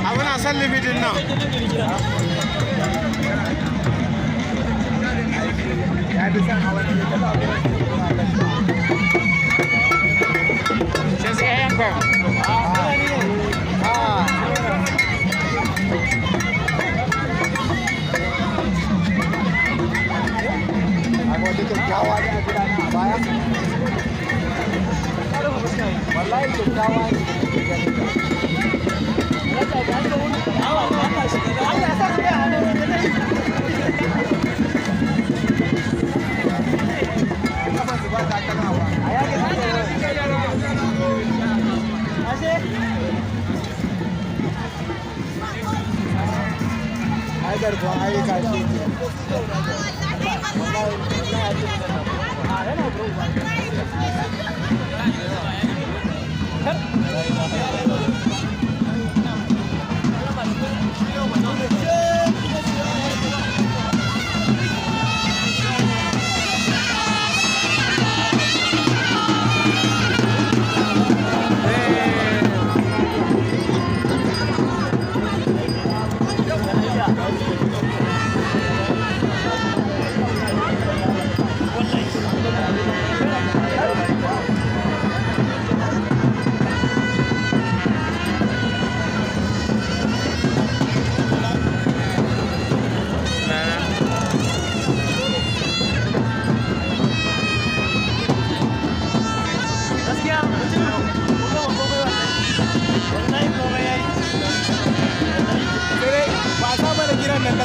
Abuna son limitin nan. Sai sai yanka. Wallahi kyakkyawa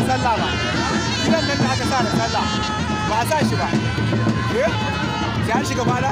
sallah ba, gidan nan da aka sa da sallah ba a sa shi ba, sai an shiga fada.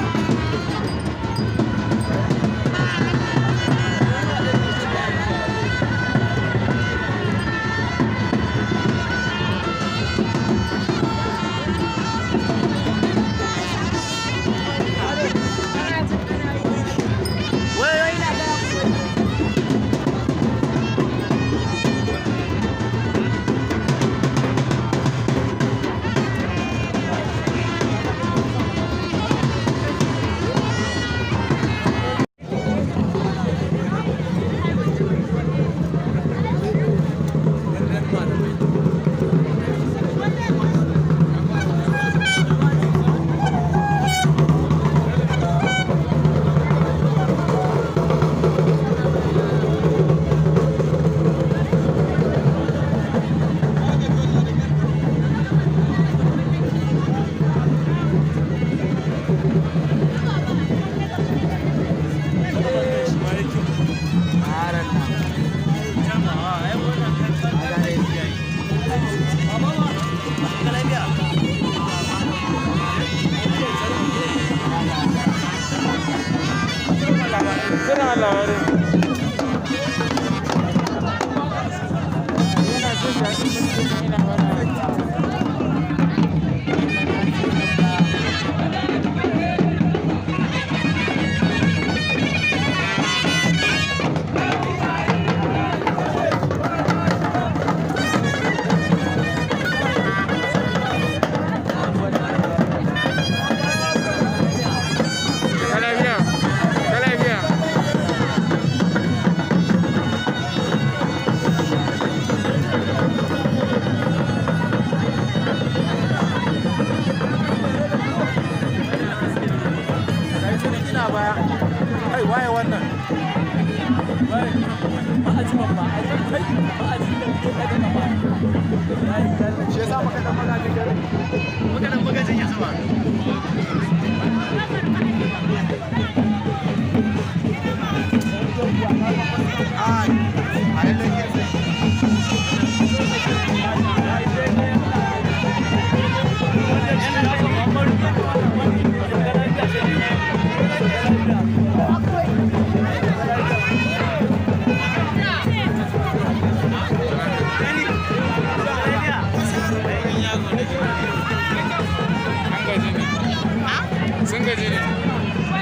Sun gaji ne.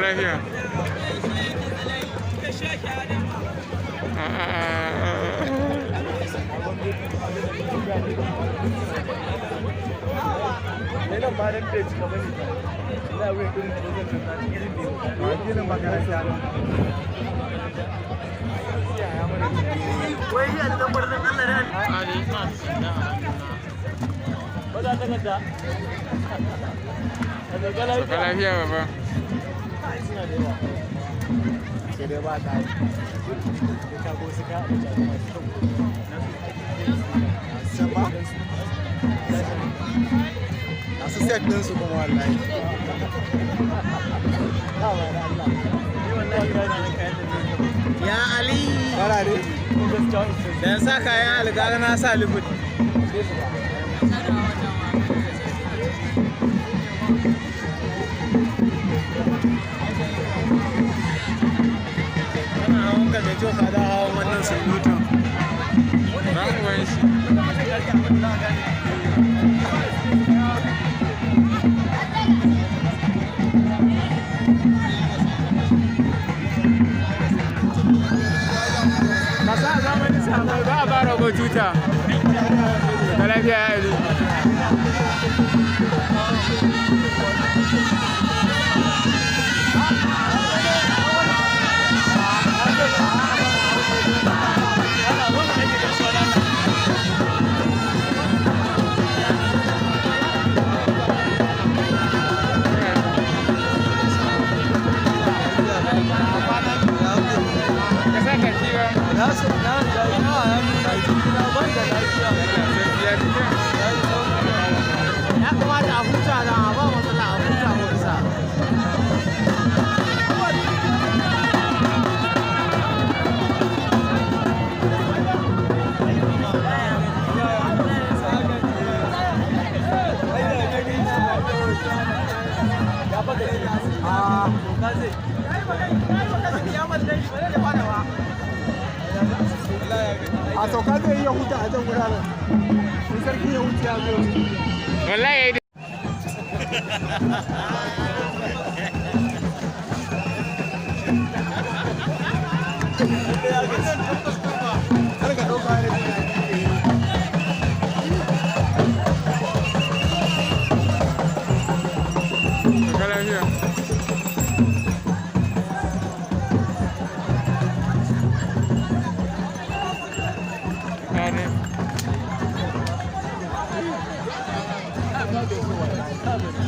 lafiya. Saka lafiya baba. Masu set ɗinsu kuma wallahi. Ya Ali. Farare. Da ya sa kayan algara na sa liquid. Kana hawan ka mai kyau ka da hawan wannan surutun. Ra'uwan shi. Kasa zamanin samu za a ba rago tuta. Ka lafiya ya Ali. Ya kamata a huta da ba matsala a huta wasa. A sauka zai iya huta a can wuraren. Sun sarki ya huta ya zo. Wallahi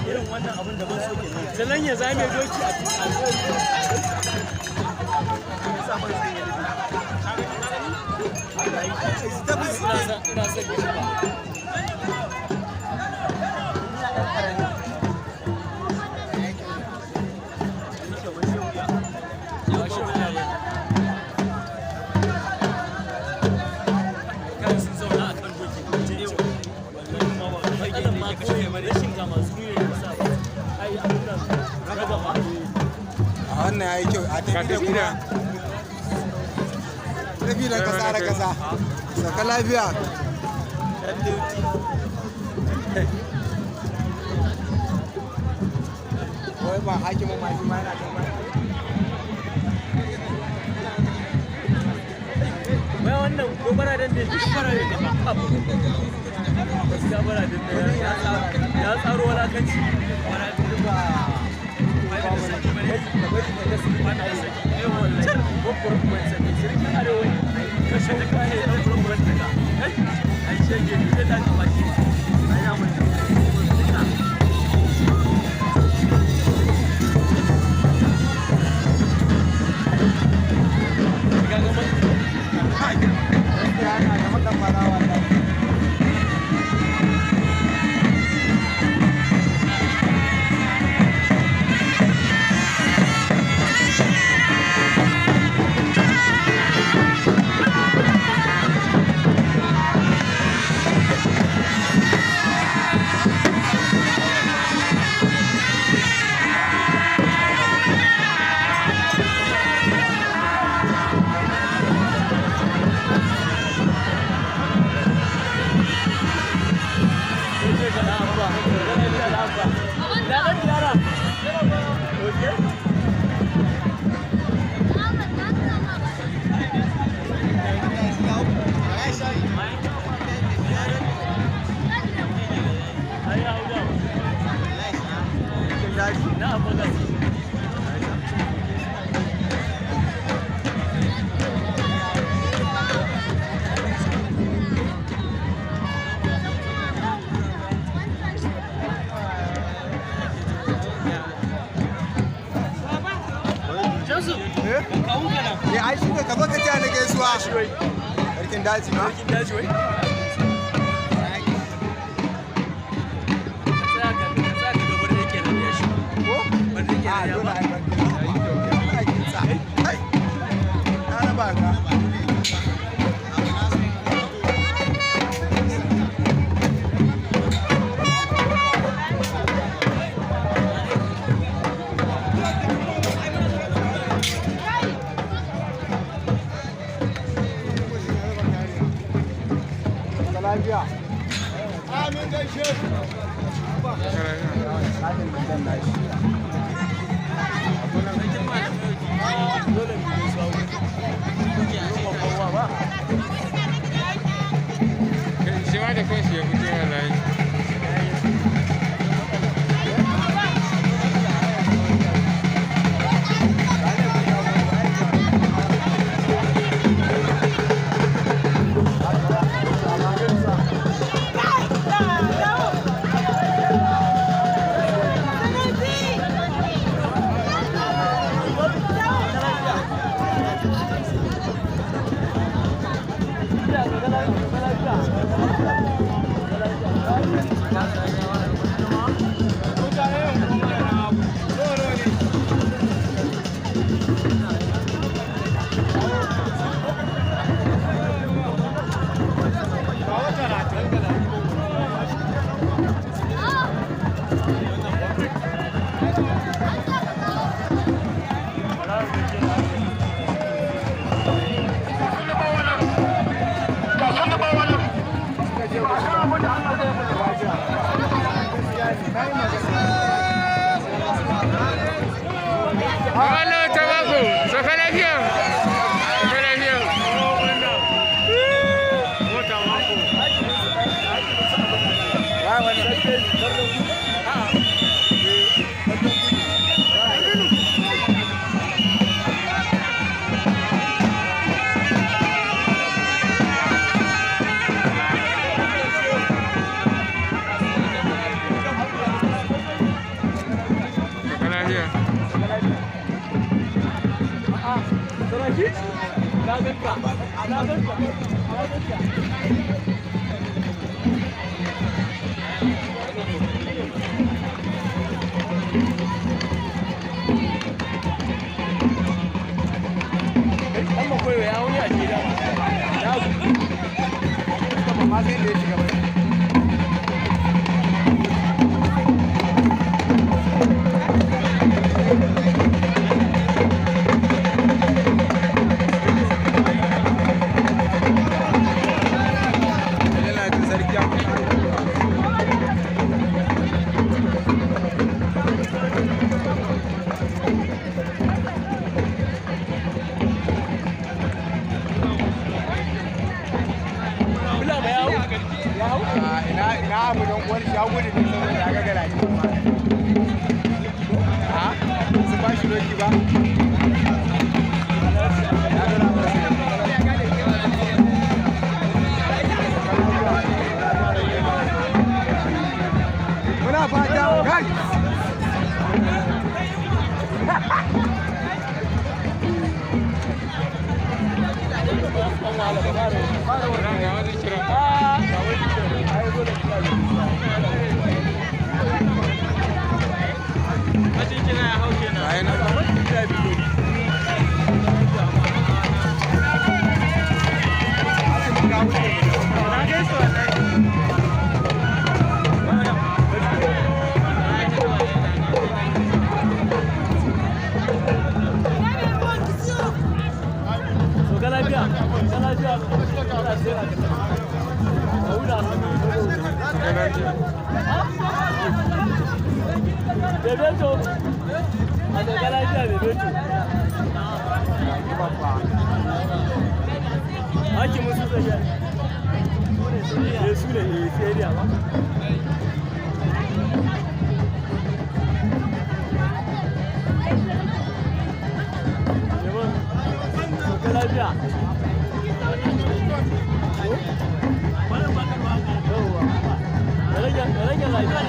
Irin wannan abin da ban so kenan. Sannan ya zame doki a ina son rashin ga masu wannan ya yi kyau a tafi da kuma tafi da kasa da kasa saka lafiya wai ba hakimin ma yana kan wai wannan gobara dan da gobara ne gaskiya bara din ya tsaro walakanci wala ba ai shi ne ka zo ka ce na gaisuwa sarkin daji ma sarkin daji wai lafiya. Amin gaishe. Shi ma da kanshi ya fito wallahi. Halo, tabaku. Soka lafiya. Soka lafiya. Mota mako. ya gudu ne saboda ya ga garaje ba. Ha? Su ba shi roki ba? Muna fata kai. Bebeto, a daga lafiya Bebeto. Haki musu tsaye. Su ne area ba. Daga lafiya. Rage lafiya.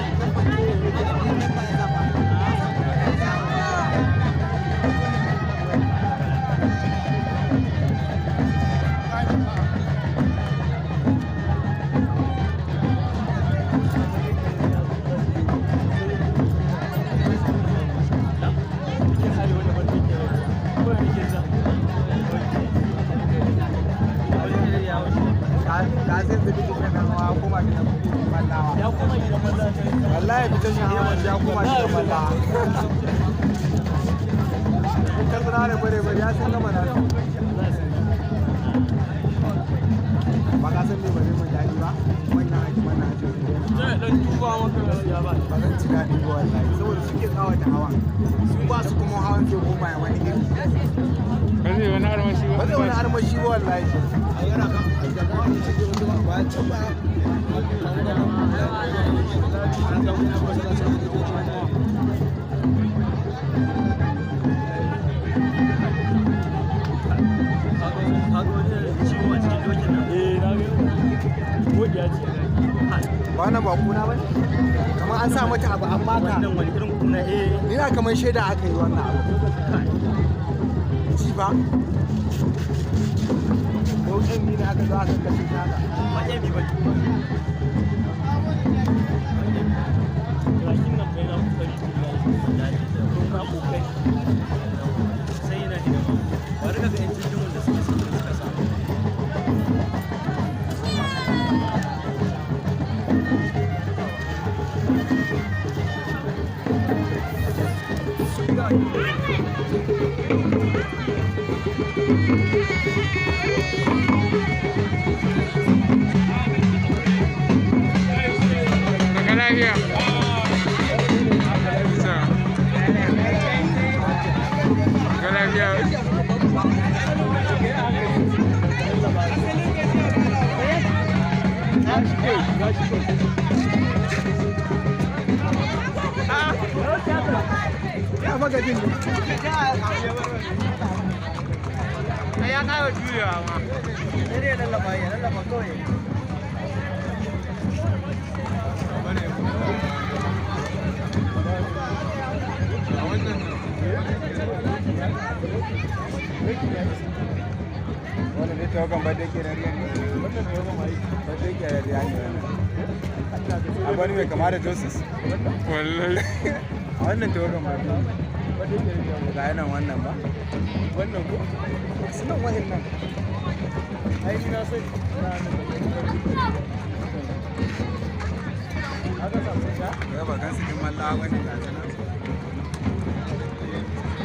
Wallahi fitan shi hawa ya kuma shi malla. Kan tsara da bare bare ya san gama na. Ba ka san me bare mun dadi ba. Wannan haji wannan haji. Sai dan duba maka gaskiya ba. Ba zan ci dadi ba wallahi saboda suke tsawa da hawa. Su ba su kuma hawan ke koma ya wani iri. Ba zai wani armashi ba. Ba zai wani armashi ba wallahi. Yana kan ba ci ba. Ba na ba kuna ba kamar an sa mata abu an baka wannan wani irin kuna ina kamar shaida aka yi wannan abu ji ba ko ɗan ni ne aka zo aka kashe ta ba ɗan bi ba lakin nan bai na kokari da kuma kokari sai yana hidima bari ka ga yan jirgin da suka samu lafiya. Daga lafiya. Ya magajin ne. Ya kawo juyawa ma. Sai dai lallaba kawai. Wannan ne tawagan ba da ke da riyan ne. Wannan tawagan ba da ke da riyan ne. A bari mai kama da Joseph. Wallahi. A wannan tawagan ba da ke da riyan ne. Ga yanan wannan ba. Wannan ko? Sunan wa'annan. Ai ni na sai. Haka samu ka? Ya ba gan su kin malla wani ga sanan.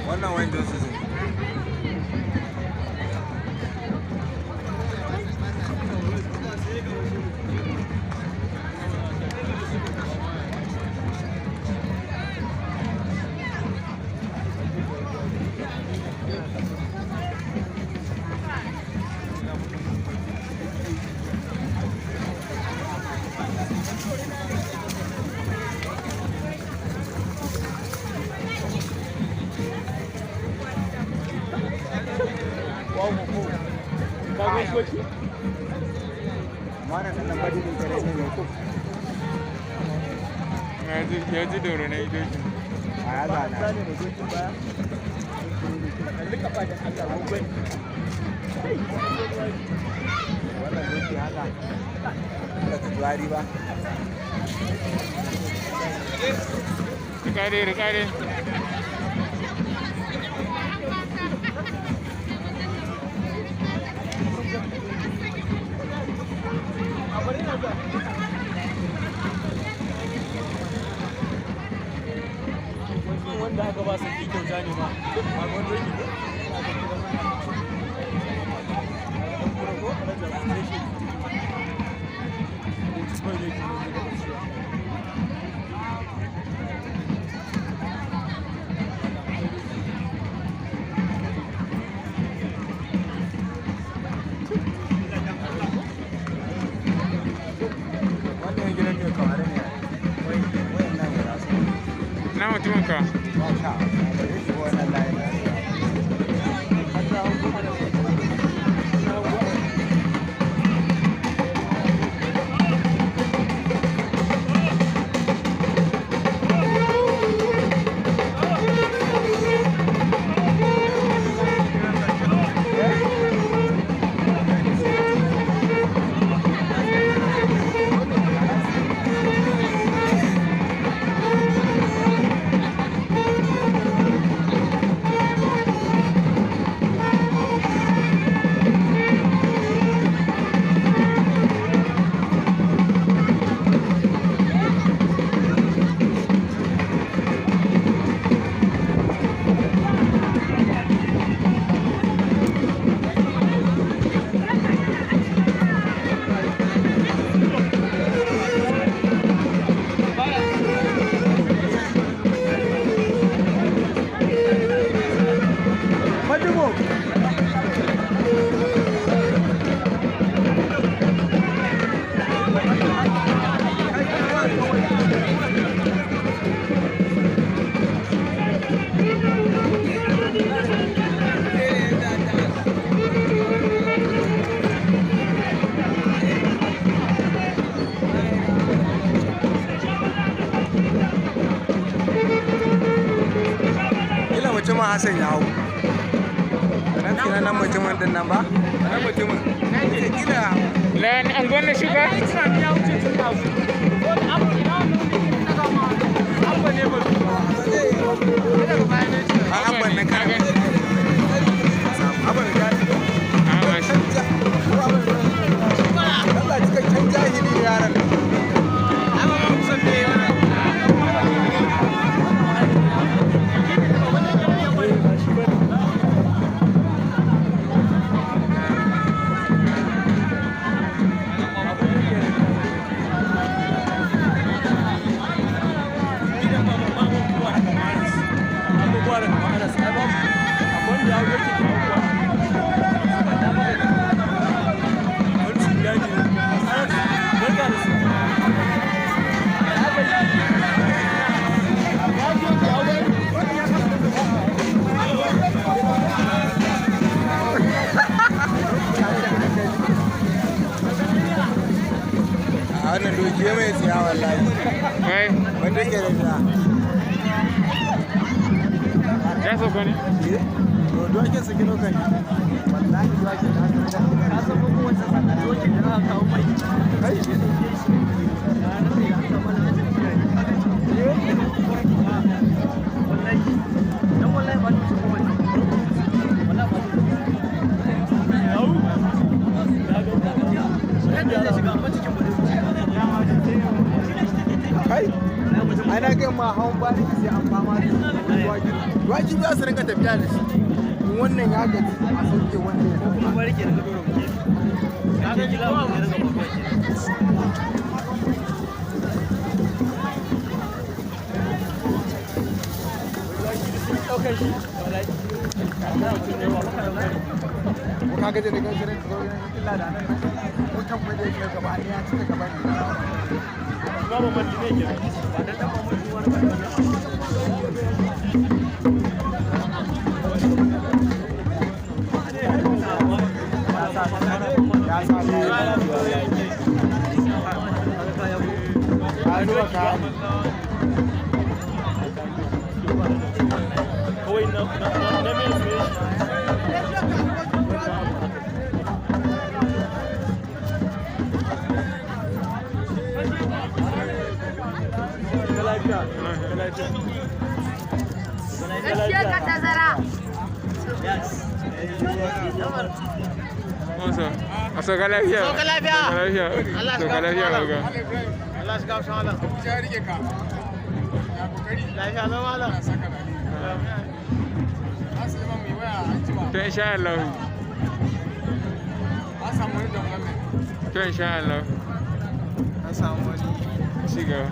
Wannan wani Joseph ne. doki amma nan ba din kare ne ko ya ji doro ne doki a ya zana ne doki ba kalli kafa da Allah mun gani wannan doki haka da tsari ba rikade wanda aka ba su kyauta ne ba a gwamnati na mutumin ka Hassan ya hau nan mutumin din nan ba nan mutumin kila an gwanna shiga ya wuce tun da su abba ne ba daga bayan ne abba ne kan abba ne kan Allah cikakken jahili yaran amma ba kusan da yawa wannan doki mai tsiya wallahi wanda ke da tsiya ya sauka ne? dokin su kilo kan wallahi dokin ka san ko wata sanar dokin da aka kawo mai kai wallahi ba su ko mai wallahi ba kai ana ga ma hawan bari sai an fama da waki za su rinka tafiya da shi wannan ya gaji a sauke wannan ya kuma bari ke rinka dora mu ya ga kila mu ne rinka babba ke okay shi wallahi ana mutum ne wa ko kaga da daga shirin ka zo illa da nan ko kan fa da yake gaba ne ya cika gaba ne babu man ne ke ba dan dan mun wani ba ne kawai na mai Gaskiya ka tazara. A sauka lafiya. Sauka lafiya. Allah sauka lafiya ga. Allah shi gamsa malam. Abuja ya rike ka. Ya kokari. Lafiya lau malam. Allah saka da. Asali ma mai waya an jima. To insha Allah. An samu wani development. To insha Allah. An samu wani. Ci gaba.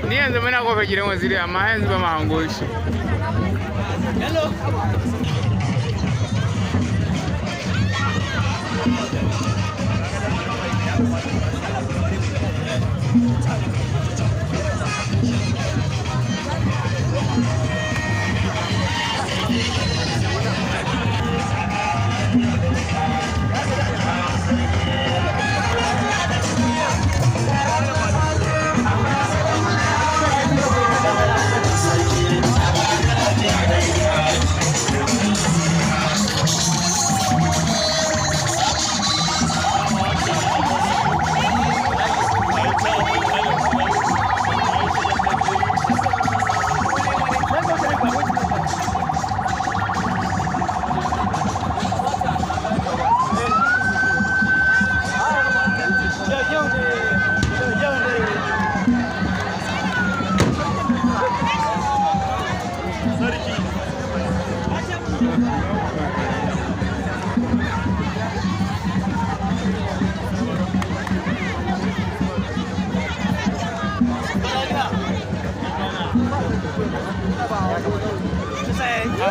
Ni yanzu muna kofar gidan waziri amma yanzu ba mu hango shi.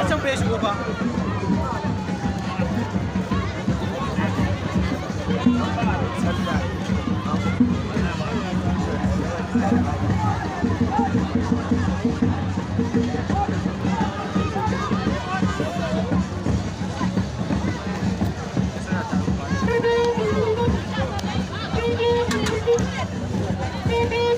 can bai shigo ba. Thank you.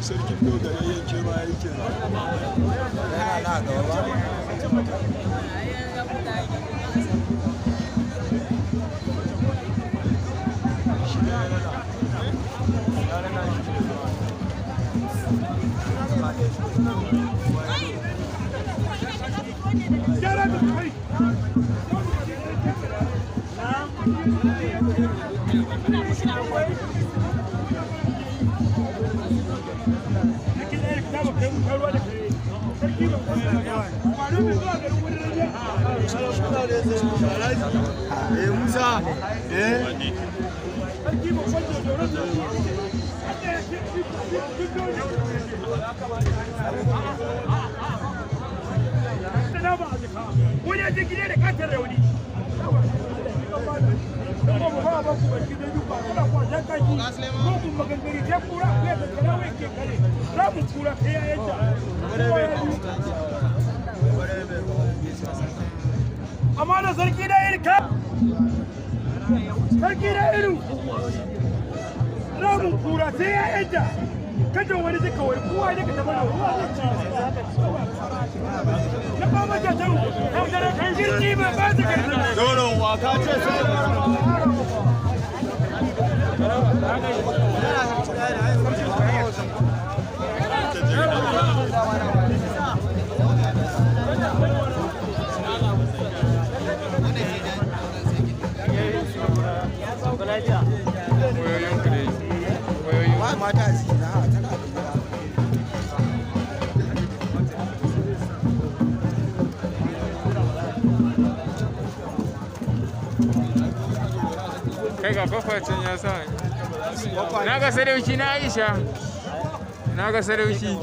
Sarkin dogara yanke ma yake yana na gaba Musa, amana sarki da irka sarki da iru ramun kura sai ya yadda kajin wani duka wai kowa ne ka taba da ruwa na ba mata tau kan jirgi ba ba ta karfi doron waka ce sai mata ciki na tana kai ga kwakwacin ya sa na ga sadauki na Aisha na ga sadauki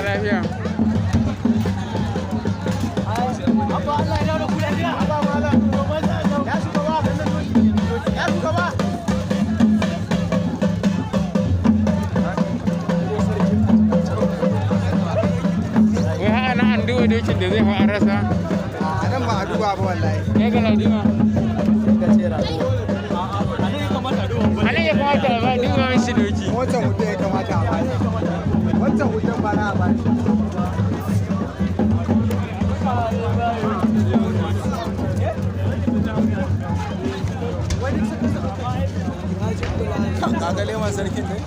lafiya. Wai ha ana an duba dokin da zai hau an rasa? a nan ba a duba ba wallahi Ya ga Ladima? ka ce rago Ali ya kamata a ba duba mishi doki. wancan hoton ya kamata a bani wancan hoton ba na a bani kaga leman sarkin ne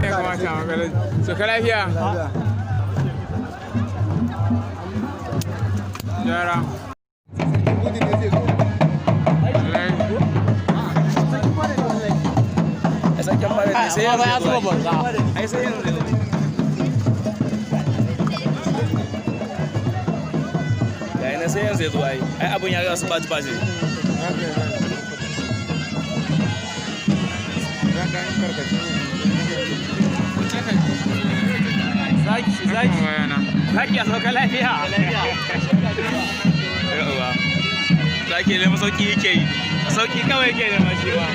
Ya kamata a magana. So ka lafiya? Yara. sai ya zuba banza ai sai yanzu yayi na sai yanzu ya zo ai abun ya ga su baci baci zaki a sauka lafiya zaki ne masauki yake yi sauki kawai yake da mashi ba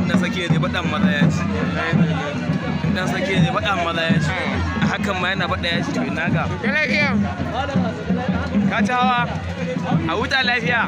na sake ne baɗan matsaya ce dan sake ne faɗa maza ya ci a hakan ma yana faɗa ya ci to ina ga lafiya ka ci hawa a huta lafiya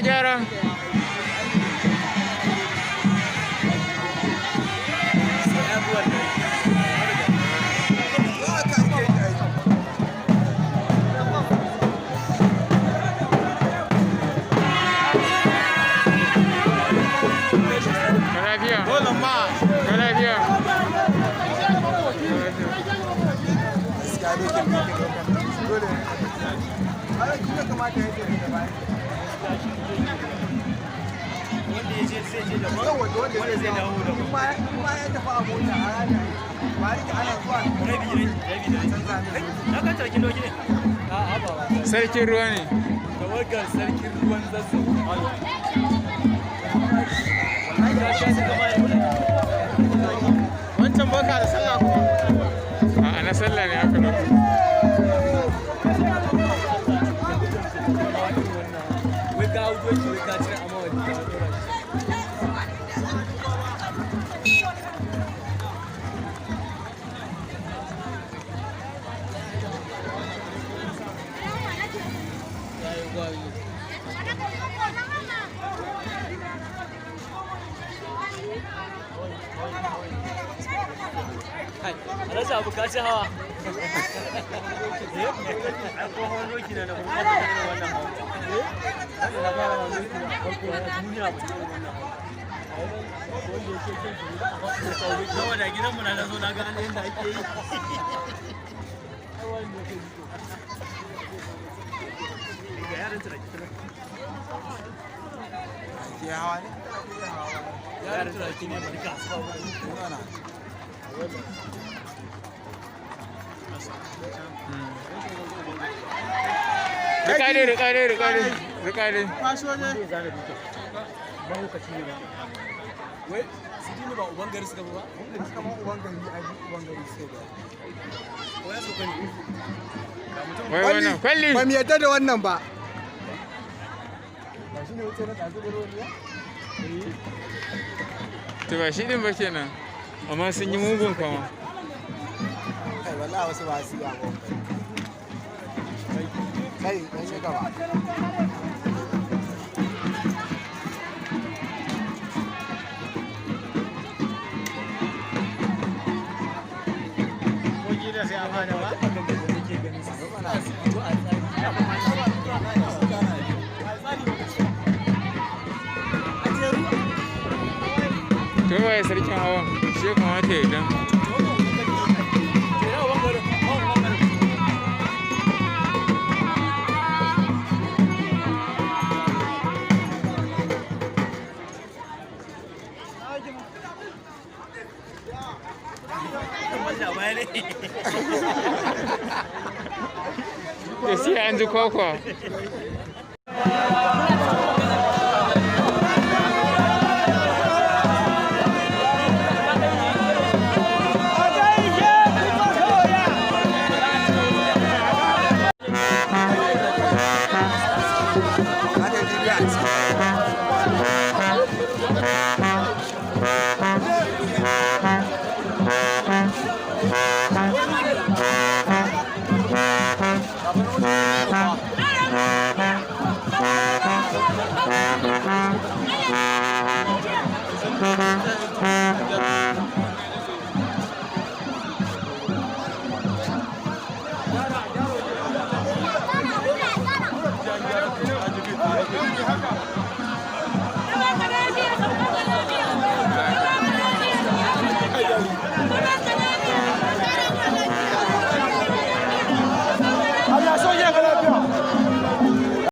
Gyara. Sarkin ruwa ne. Kamar ga sarkin ruwan zazzau. Wancan baka da sallah kuma. A na sallah ne aka nufi. Wai ka hau doki wai ka cire amma wani ka dora Alhaji abu ka ci hawa. Ai ko hawan doki na kuma ka ci wannan hawa. Nawa da gidanmu na zo na ga halin da ake yi. Ga yaran turaki ne. Ke hawa ne? Yaran turaki ne barka su ba Rikade. Faso ne? ba hukaci ne ba. Wai su dini ba uban gari suka ba? Kamar uban gari a uban gari sai da. Wai su kani. Wai wannan kwalli. Ba mu yadda da wannan ba. Ba shi ne wuce na ɗazu da ruwan ya? To ba shi din ba kenan. Amma sun yi mugun kama. Kai wallahi wasu ba su yi ba. Kai dan shiga ba. Sai a fara ba. To waye sarkin hawa shi ya kamata ya dan. Da sai an ji kwakwa.